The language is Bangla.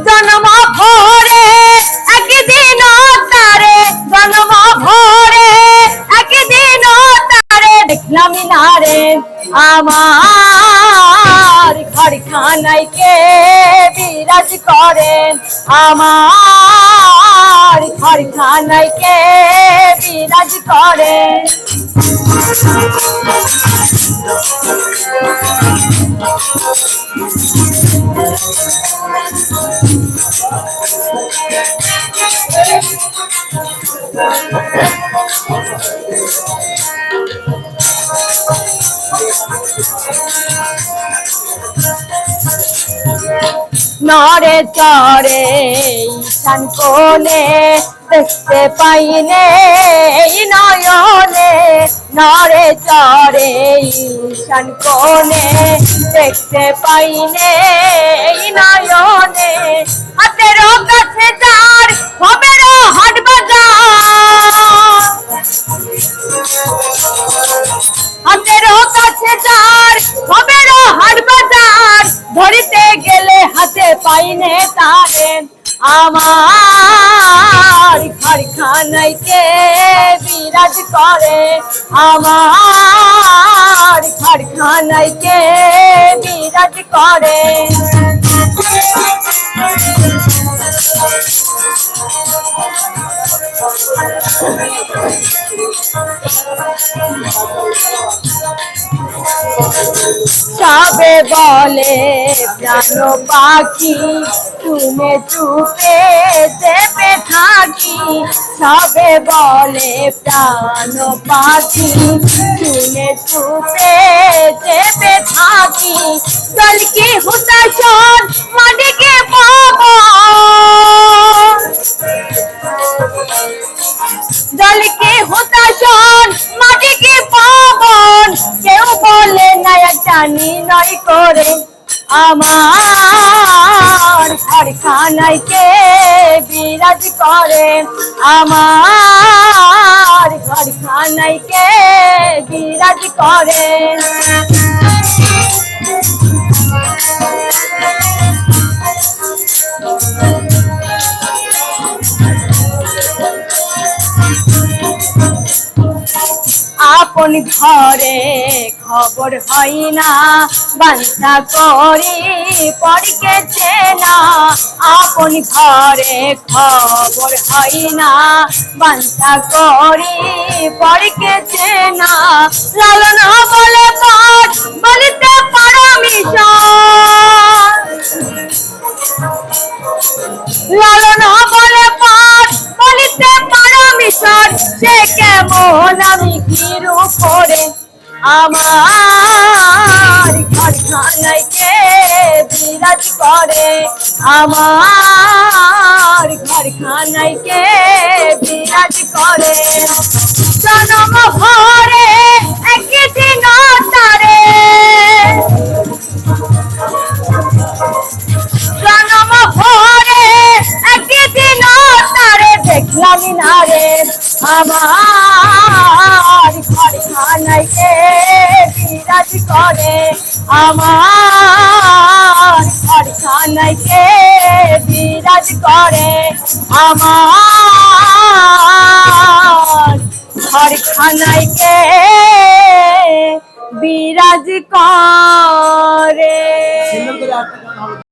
জন্ম ভরে একদিন তারে, জন্ম ভরে একদিন তারে দেখলাম না রে। আমার ঘরখানায় কে বিরাজ করে, আমার ঘরখানায় কে বিরাজ করে। নরে চরে ঈশান কোণে দেখতে পাইনে নয়নে, নরে চরে ঈশান কোণে দেখতে পাইনে নয়নে। হাতের কাছে যার হবে হাট বাজার, হাতের কাছে যার হবে হাট বাজার, ধরিতে গেলে হাতে পাইনে তারে। আমার ঘরখানায় কে বিরাজ করে, আমার ঘরখানায় কে বিরাজ করে। সবে বলে প্রাণ পাখি তুমি চুপে চেপে থাকি, সবে বলে প্রাণ পাখি তুমি চুপে চেপে থাকি। দলকে হুতাশন মাটিকে পাবো, দলকে হুতাশন মাটিকে পাবন, কেউ বলে না একটা নির্ণয় করে। আমার ঘরখানায় কে বিরাজ করে, আমার ঘরখানায় কে বিরাজ করে। আপন ঘরে খবর হয় না, বান্তা করি পড়কেছে না। আপন ঘরে খবর হয় না, বান্তা করি পড়কেছে না। লালন বলে পাঠ বলিতে পারমিশন, লালন বলে পাঠ বলিতে পারমিশন, সে কেমন আমি কি রূপ করে। আমার ঘরখানায় কে বিরাজ করে, আমার ঘরখানায় কে বিরাজ করে। জন্ম ভরে একদিন তারে, জন্ম ভরে একদিন তারে দেখলাম না রে। আমার ঘরখানায় কে বিরাজ করে, আমার ঘরখানায় কে বিরাজ করে, আমার ঘরখানায় কে বিরাজ করে।